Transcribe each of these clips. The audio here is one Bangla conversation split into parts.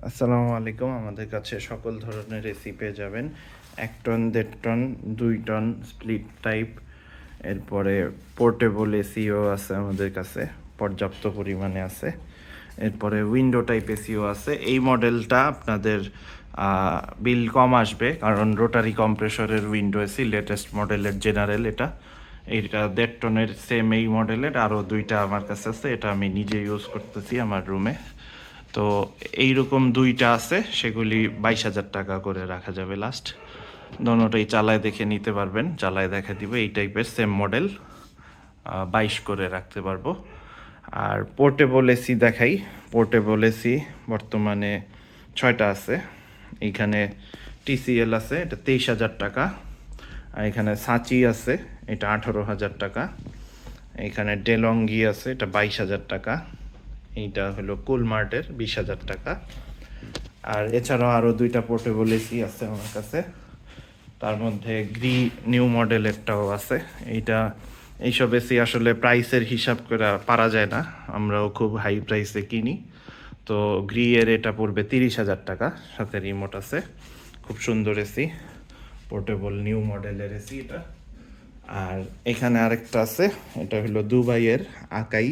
আসসালামু আলাইকুম। আমাদের কাছে সকল ধরনের এসি পেয়ে যাবেন। ১ টন, ১.৫ টন, ২ টন স্প্লিট টাইপ, এরপরে পোর্টেবল এসিও আছে আমাদের কাছে, পর্যাপ্ত পরিমাণে আছে। এরপরে উইন্ডো টাইপ এসিও আছে। এই মডেলটা আপনাদের বিল কম আসবে, কারণ রোটারি কম্প্রেসরের উইন্ডো এসি লেটেস্ট মডেলের জেনারেল এটা। এইটা ১.৫ টনের সেম এই মডেলের আরও ২টা আমার কাছে আছে, এটা আমি নিজে ইউজ করতেছি আমার রুমে। তো এইরকম ২টা আছে, সেগুলি ২২,০০০ টাকা করে রাখা যাবে লাস্ট। দোনোটাই চালায় দেখে নিতে পারবেন, চালায় দেখা দিবে। এই টাইপের সেম মডেল ২২ করে রাখতে পারবো। আর পোর্টেবল এসি দেখাই। পোর্টেবল এসি বর্তমানে ৬টা আছে। এইখানে টিসিএল আছে, এটা ২৩,০০০ টাকা। আর এখানে সাচি আছে, এটা ১৮,০০০ টাকা। এখানে ডেলঙ্গি আছে, এটা ২২,০০০ টাকা। এইটা হলো কুলমার্টের ২০,০০০ টাকা। আর এছাড়াও আরও ২টা পোর্টেবল এসি আছে আমার কাছে। তার মধ্যে নিউ মডেলেরটাও আছে। এইসব এসি আসলে প্রাইসের হিসাব করে পারা যায় না, আমরাও খুব হাই প্রাইসে কিনি। তো এর এটা পড়বে ৩০,০০০ টাকা, সাথে রিমোট আছে। খুব সুন্দর এসি, পোর্টেবল নিউ মডেলের এসি এটা। আর এখানে আরেকটা আছে, এটা হলো দুবাইয়ের আকাই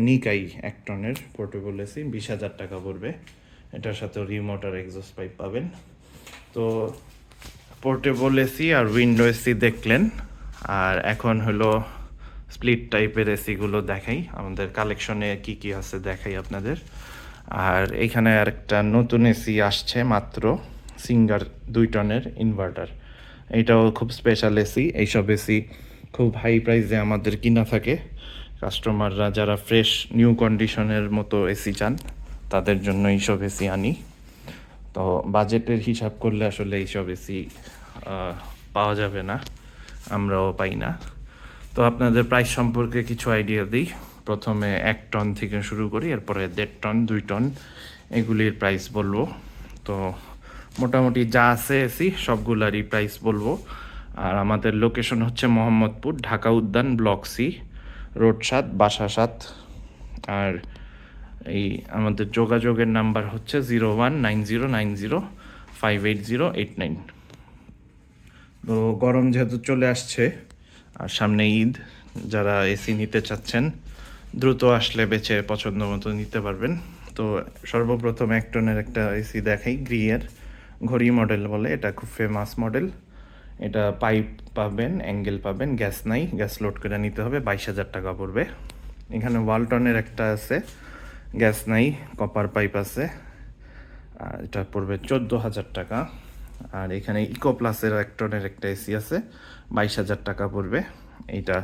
নিকাই ১ টনের পোর্টেবল এসি, ২০,০০০ টাকা পড়বে। এটার সাথে রিমোট আর এক্সস্ট পাইপ পাবেন। তো পোর্টেবল এসি আর উইন্ডো এসি দেখলেন। আর এখন হলো স্প্লিট টাইপের এসিগুলো দেখাই, আমাদের কালেকশনে কি কি আছে দেখাই আপনাদের। আর এখানে আরেকটা নতুন এসি আসছে মাত্র, সিঙ্গার ২ টনের ইনভার্টার। এইটাও খুব স্পেশাল এসি। এইসব এসি খুব হাই প্রাইসে আমাদের কিনা থাকে। কাস্টমাররা যারা ফ্রেশ নিউ কন্ডিশনের মতো এসি চান, তাদের জন্য এইসব এসি আনি। তো বাজেটের হিসাব করলে আসলে এইসব এসি পাওয়া যাবে না, আমরাও পাই না। তো আপনাদের প্রাইস সম্পর্কে কিছু আইডিয়া দিই। প্রথমে ১ টন থেকে শুরু করি, এরপরে ১.৫ টন, ২ টন, এগুলির প্রাইস বলবো। তো মোটামুটি যা আছে এসি সবগুলারই প্রাইস বলবো। আর আমাদের লোকেশন হচ্ছে মোহাম্মদপুর, ঢাকা উদ্যান, ব্লক সি, রোড ৭, বাসা ৭। আর এই আমাদের যোগাযোগের নাম্বার হচ্ছে 019090580889। তো গরম যেহেতু চলে আসছে আর সামনে ঈদ, যারা এসি নিতে চাচ্ছেন দ্রুত আসলে বেচে পছন্দ মতো নিতে পারবেন। তো সর্বপ্রথম ১ টনের একটা এসি দেখাই, গ্রিয়ের ঘড়ি মডেল বলে, এটা খুব ফেমাস মডেল। এটা পাইপ পাবেন, অ্যাঙ্গেল পাবেন, গ্যাস নাই, গ্যাস লোড করে নিতে হবে, ২২,০০০ টাকা পড়বে। এখানে ওয়ালটনের একটা আছে, গ্যাস নাই, কপার পাইপ আছে, আর এটা পড়বে ১৪,০০০ টাকা। আর এখানে ইকো প্লাসের ১ টনের একটা এসি আছে, ২২,০০০ টাকা পড়বে। এইটা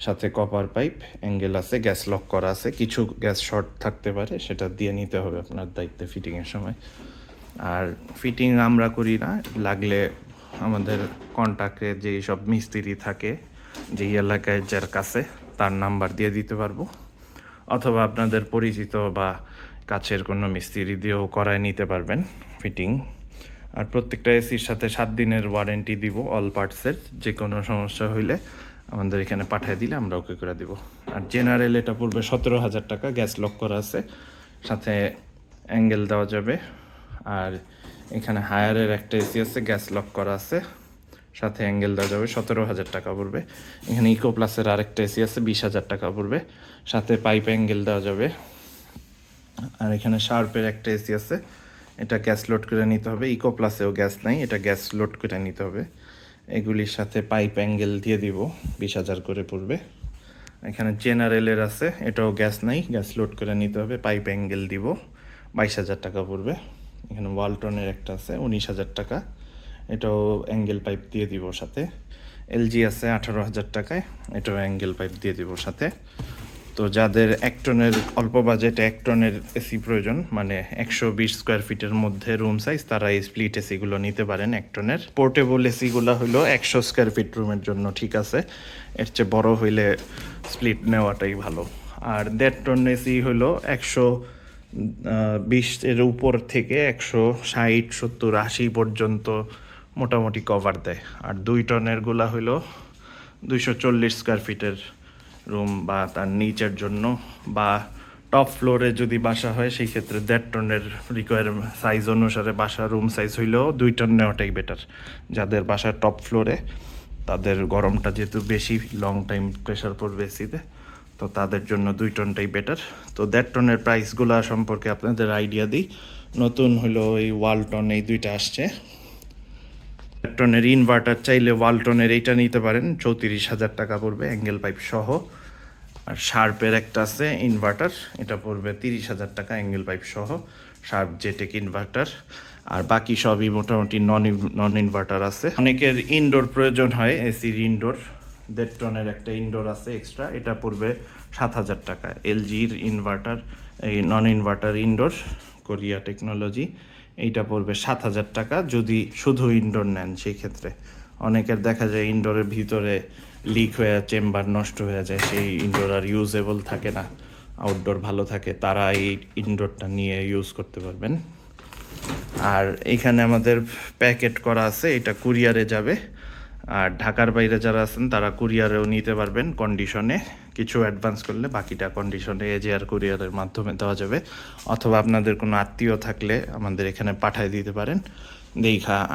সাথে কপার পাইপ, অ্যাঙ্গেল আছে, গ্যাস লক করা আছে। কিছু গ্যাস শর্ট থাকতে পারে, সেটা দিয়ে নিতে হবে আপনার দায়িত্বে ফিটিংয়ের সময়। আর ফিটিং আমরা করি না, লাগলে আমাদের কন্ট্যাক্টে যেই সব মিস্ত্রি থাকে, যেই এলাকায় যার কাছে, তার নাম্বার দিয়ে দিতে পারবো। অথবা আপনাদের পরিচিত বা কাছের কোনো মিস্ত্রি দিয়েও করায় নিতে পারবেন ফিটিং। আর প্রত্যেকটা এসির সাথে ৭ দিনের ওয়ারেন্টি দিব অল পার্টসের। যে কোনো সমস্যা হইলে আমাদের এখানে পাঠিয়ে দিলে আমরা ওকে করে দিব। আর জেনারেল এটা পড়বে ১৭,০০০ টাকা, গ্যাস লক করা আছে, সাথে অ্যাঙ্গেল দেওয়া যাবে। আর এখানে হায়ারের একটা এসি আছে, গ্যাস লক করা আছে, সাথে অ্যাঙ্গেল দেওয়া যাবে, ১৭,০০০ টাকা পড়বে। এখানে ইকো প্লাসের আরেকটা এসি আছে, ২০,০০০ টাকা পড়বে, সাথে পাইপ অ্যাঙ্গেল দেওয়া যাবে। আর এখানে শার্পের একটা এসি আছে, এটা গ্যাস লোড করে নিতে হবে। ইকো প্লাসেও গ্যাস নাই, এটা গ্যাস লোড করে নিতে হবে। এগুলির সাথে পাইপ অ্যাঙ্গেল দিয়ে দিব, ২০,০০০ করে পড়বে। এখানে জেনারেলের আছে, এটাও গ্যাস নাই, গ্যাস লোড করে নিতে হবে, পাইপ অ্যাঙ্গেল দিব, ২২,০০০ টাকা পড়বে। এখানে ওয়ালটনের একটা আছে, ১৯,০০০ টাকা, এটাও অ্যাঙ্গেল পাইপ দিয়ে দিব সাথে। এলজি আছে ১৮,০০০ টাকায়, এটাও অ্যাঙ্গেল পাইপ দিয়ে দিব সাথে। তো যাদের ১ টনের অল্প বাজেটে ১ টনের এসি প্রয়োজন, মানে ১২০ স্কোয়ার ফিটের মধ্যে রুম সাইজ, তারা এই স্প্লিট এসিগুলো নিতে পারেন ১ টনের। পোর্টেবল এসিগুলো হলো ১০০ স্কোয়ার ফিট রুমের জন্য ঠিক আছে, এর চেয়ে বড় হইলে স্প্লিট নেওয়াটাই ভালো। আর ১.৫ টন এসি হলো ১২০ এর উপর থেকে ১৬০, ৭০, ৮০ পর্যন্ত মোটামুটি কভার দেয়। আর ২ টনেরগুলা হলো ২৪০ স্কোয়ার ফিটের রুম বা তার নিচের জন্য, বা টপ ফ্লোরে যদি বাসা হয় সেই ক্ষেত্রে 1.5 টনের সাইজ অনুসারে বাসা রুম সাইজ হইলেও 2 টন নেওয়াটাই বেটার। যাদের বাসা টপ ফ্লোরে তাদের গরমটা যেহেতু বেশি, লং টাইম প্রেশার পড়বে এসিতে, তো তাদের জন্য 2 টনটাই বেটার। তো 1.5 টনের প্রাইসগুলো সম্পর্কে আপনাদের আইডিয়া দিই। নতুন হলো এই ওয়ালটন, এই দুইটা আসছে। 1.5 টনের ইনভার্টার চাইলে ওয়ালটনের এইটা নিতে পারেন, 34,000 টাকা পড়বে অ্যাঙ্গেল পাইপ সহ। আর শার্পের একটা আছে ইনভার্টার, এটা পড়বে 30,000 টাকা অ্যাঙ্গেল পাইপ সহ, শার্প জেটেক ইনভার্টার। আর বাকি সবই মোটামুটি নন ইনভার্টার আছে। অনেকের ইনডোর প্রয়োজন হয়, এসির ইনডোর, 1.5 টনের একটা ইনডোর আছে এক্সট্রা, এটা পড়বে 7,000 টাকা। এলজির ইনভার্টার, এই নন ইনভার্টার ইনডোর, কোরিয়া টেকনোলজি, এইটা পড়বে 7,000 টাকা যদি শুধু ইনডোর নেন। সেই ক্ষেত্রে অনেকের দেখা যায় ইনডোরের ভিতরে লিক হয়ে চেম্বার নষ্ট হয়ে যায়, সেই ইনডোর আর ইউজেবল থাকে না, আউটডোর ভালো থাকে, তারা এই ইনডোরটা নিয়ে ইউজ করতে পারবেন। আর এখানে আমাদের প্যাকেট করা আছে, এটা কুরিয়ারে যাবে। আর ঢাকার বাইরে যারা আছেন তারা কুরিয়ারেও নিতে পারবেন কন্ডিশনে, কিছু অ্যাডভান্স করলে বাকিটা কন্ডিশনে এজেআর কুরিয়ারের মাধ্যমে দেওয়া যাবে। অথবা আপনাদের কোনো আত্মীয় থাকলে আমাদের এখানে পাঠিয়ে দিতে পারেন,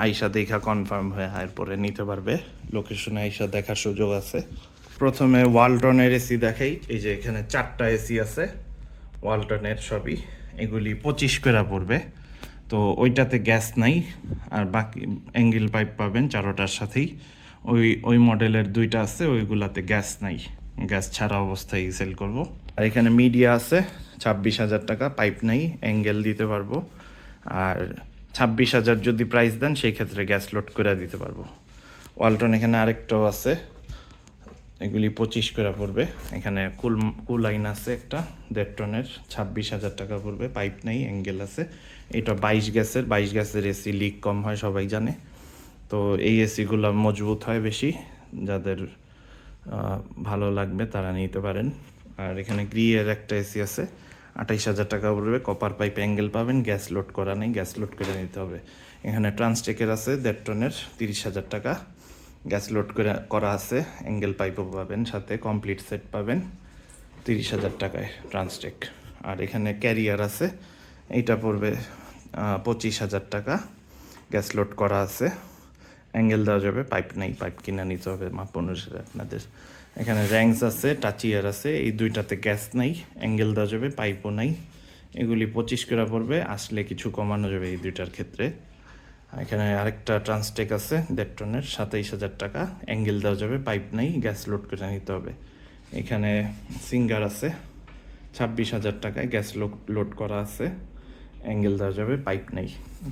আইসা দেখা কনফার্ম হয়ে এরপরে নিতে পারবে। লোকেশনে আইসা দেখার সুযোগ আছে। প্রথমে ওয়ালটনের এসি দেখাই। এই যে এখানে 4টা এসি আছে ওয়ালটনের, সবই এগুলি 25 করে পড়বে। তো ওইটাতে গ্যাস নাই, আর বাকি অ্যাঙ্গেল পাইপ পাবেন 4টার সাথেই। ওই মডেলের 2টা আছে, ওইগুলাতে গ্যাস নাই, গ্যাস ছাড়া অবস্থায় সেল করব। আর এখানে মিডিয়া আছে 26,000 টাকা, পাইপ নাই, অ্যাঙ্গেল দিতে পারবো। আর 26,000 যদি প্রাইস দেন সেই ক্ষেত্রে গ্যাস লোড করে দিতে পারবো। ওয়ালটন এখানে আরেকটাও আছে, এগুলি 25 করে পড়বে। এখানে কুলাইন আছে একটা 1.5 টনের, 26,000 টাকা পড়বে, পাইপ নেই, অ্যাঙ্গেল আছে। এটা 22 গ্যাসের এসি, লিক কম হয় সবাই জানে। তো এই এসিগুলো মজবুত হয় বেশি, যাদের ভালো লাগবে তারা নিতে পারেন। আর এখানে গ্রিয়ের একটা এসি আছে 28,000 টাকা পড়বে, কপার পাইপ, অ্যাঙ্গেল পাবেন, গ্যাস লোড করা নেই, গ্যাস লোড করে নিতে হবে। এখানে ট্রান্সটেকের আছে 1.5 টনের, 30,000 টাকা, গ্যাস লোড করা আছে, অ্যাঙ্গেল পাইপও পাবেন সাথে, কমপ্লিট সেট পাবেন 30,000 টাকায় ট্রান্সটেক। আর এখানে ক্যারিয়ার আছে, এইটা পড়বে 25,000 টাকা, গ্যাস লোড করা আছে, অ্যাঙ্গেল দেওয়া যাবে, পাইপ নেই, পাইপ কিনে নিতে হবে মাপ অনুসারে আপনাদের। এখানে র্যাংস আছে, টাচিয়ার আছে, এই দুইটাতে গ্যাস নাই, অ্যাঙ্গেল দেওয়া যাবে, পাইপও নাই। এগুলি 25 করে পড়বে, আসলে কিছু কমানো যাবে এই দুইটার ক্ষেত্রে। এখানে আরেকটা ট্রান্সটেক আছে 1.5 টনের, 27,000 টাকা, অ্যাঙ্গেল দেওয়া যাবে, পাইপ নেই, গ্যাস লোড করে নিতে হবে। এখানে সিঙ্গার আছে 26,000 টাকায়, গ্যাস লোড করা আছে, অ্যাঙ্গেল দেওয়া যাবে, পাইপ নেই।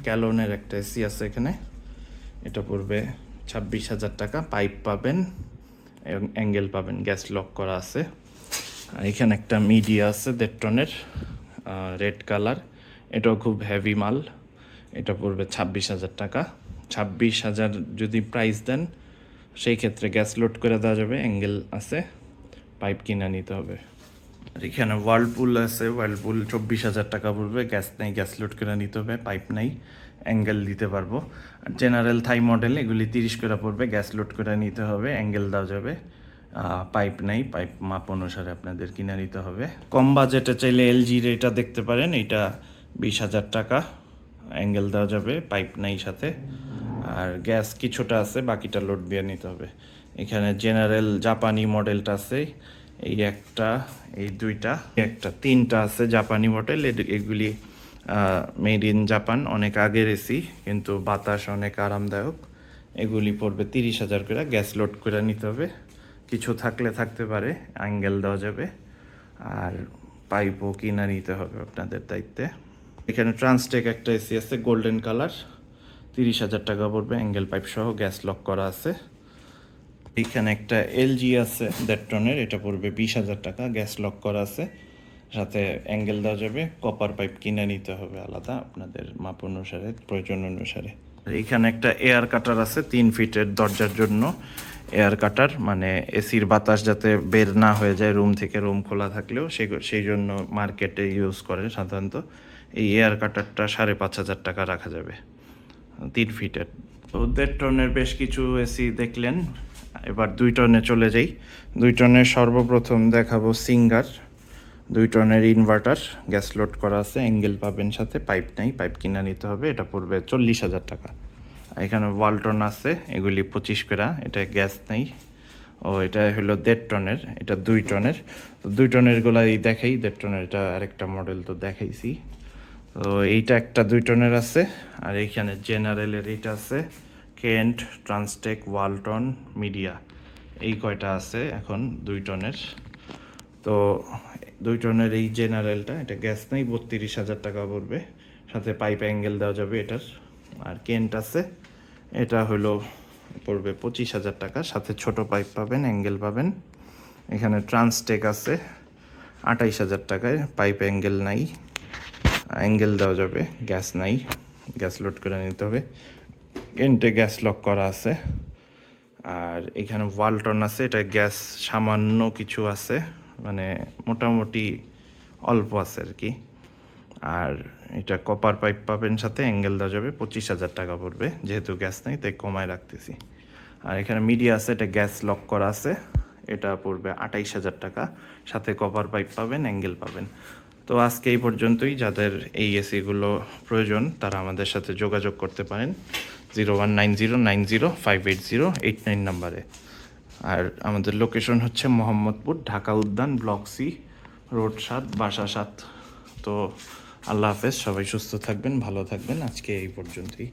ক্যালনের একটা এসি আছে এখানে, এটা পড়বে 26,000 টাকা, পাইপ পাবেন, অ্যাঙ্গেল পাবেন, গ্যাস লক করা আছে। আর এখানে একটা মিডিয়া আছে 1.5 টনের, রেড কালার, এটাও খুব হেভি মাল, এটা পড়বে 26,000 টাকা। 26,000 যদি প্রাইস দেন সেই ক্ষেত্রে গ্যাস লোড করে দেওয়া যাবে, অ্যাঙ্গেল আছে, পাইপ কিনে নিতে হবে। আর এখানে ওয়ার্লপুল আছে, ওয়ার্লপুল 24,000 টাকা পড়বে, গ্যাস নেই, গ্যাস লোড করে নিতে হবে, পাইপ নেই, অ্যাঙ্গেল দিতে পারবো। আর জেনারেল থাই মডেল এগুলি 30 করে পড়বে, গ্যাস লোড করে নিতে হবে, অ্যাঙ্গেল দেওয়া যাবে, পাইপ নেই, পাইপ মাপ অনুসারে আপনাদের কিনে নিতে হবে। কম বাজেটে চাইলে এলজির এটা দেখতে পারেন, এটা 20,000 টাকা, অ্যাঙ্গেল দেওয়া যাবে, পাইপ নেই সাথে, আর গ্যাস কিছুটা আছে, বাকিটা লোড দিয়ে নিতে হবে। এখানে জেনারেল জাপানি মডেলটা আছে, এই একটা, এই দুইটা, একটা, 3টা আছে জাপানি মডেল। এগুলি মেড ইন জাপান, অনেক আগের এসি, কিন্তু বাতাস অনেক আরামদায়ক। এগুলি পড়বে 30,000 করে, গ্যাস লোড করে নিতে হবে, কিছু থাকলে থাকতে পারে, অ্যাঙ্গেল দেওয়া যাবে, আর পাইপও কিনে নিতে হবে আপনাদের দায়িত্বে। এখানে ট্রান্সটেক একটা এসি আছে গোল্ডেন কালার, 30,000 টাকা পড়বে, অ্যাঙ্গেল পাইপ সহ, গ্যাস লক করা আছে। এখানে একটা এলজি আছে 1.5 টনের, এটা পড়বে 20,000 টাকা, গ্যাস লক করা আছে, সাথে অ্যাঙ্গেল দেওয়া যাবে, কপার পাইপ কিনে নিতে হবে আলাদা আপনাদের মাপ অনুসারে, প্রয়োজন অনুসারে। এখানে একটা এয়ার কাটার আছে 3 ফিটের দরজার জন্য, এয়ার কাটার মানে এসির বাতাস যাতে বের না হয়ে যায় রুম থেকে, রুম খোলা থাকলেও সেই জন্য মার্কেটে ইউজ করে সাধারণত। এই এয়ার কাটারটা 5,500 টাকা রাখা যাবে, 3 ফিটের। তো 1.5 টনের বেশ কিছু এসি দেখলেন, এবার 2 টনে চলে যাই। 2 টনের সর্বপ্রথম দেখাবো সিঙ্গার 2 টনের ইনভার্টার, গ্যাস লোড করা আছে, অ্যাঙ্গেল পাবেন সাথে, পাইপ নাই, পাইপ কিনা নিতে হবে। এটা পড়বে 40,000 টাকা। আর এখানে ওয়ালটন আছে, এগুলি 25 করে, এটা গ্যাস নেই। ও এটা হলো 1.5 টনের, এটা 2 টনের। তো 2 টনের গুলাই দেখাই, 1.5 টনের এটা আরেকটা মডেল তো দেখাইছি। তো এইটা একটা 2 টনের আছে। আর এইখানে জেনারেলের এইটা আছে, কেন্ট, ট্রান্সটেক, ওয়ালটন, মিডিয়া, এই কয়টা আছে এখন 2 টনের। তো 2 টনের এই জেনারেলটা, এটা গ্যাস নেই, 32,000 টাকা পড়বে, সাথে পাইপ অ্যাঙ্গেল দেওয়া যাবে এটার। আর কেন্ট আছে, এটা হলো পড়বে 25,000 টাকা, সাথে ছোট পাইপ পাবেন, অ্যাঙ্গেল পাবেন। এখানে ট্রান্সটেক আছে 28,000 টাকায়, পাইপ অ্যাঙ্গেল নাই, অ্যাঙ্গেল দেওয়া যাবে, গ্যাস নাই, গ্যাস লোড করে নিতে হবে। কেন্টে গ্যাস লক করা আছে। আর এখানে ওয়ালটন আছে, এটা গ্যাস সামান্য কিছু আছে, মানে মোটামুটি অল্প আছে আর কি। আর এটা কপার পাইপ পাবেন সাথে, অ্যাঙ্গেল দেওয়া যাবে, 25,000 টাকা পড়বে, যেহেতু গ্যাস নেই তাই কমায় রাখতেছি। আর এখানে মিডিয়া আছে, এটা গ্যাস লক করা আছে, এটা পড়বে 28,000 টাকা, সাথে কপার পাইপ পাবেন, অ্যাঙ্গেল পাবেন। তো আজকে এই পর্যন্তই। যাদের এই এসিগুলো প্রয়োজন তারা আমাদের সাথে যোগাযোগ করতে পারেন 0190905808 নাম্বারে। আর আমাদের লোকেশন হচ্ছে মোহাম্মদপুর, ঢাকা উদ্যান, ব্লক সি, রোড 7, বাসা 7। তো আল্লাহ হাফেজ, সবাই সুস্থ থাকবেন, ভালো থাকবেন। আজকে এই পর্যন্তই।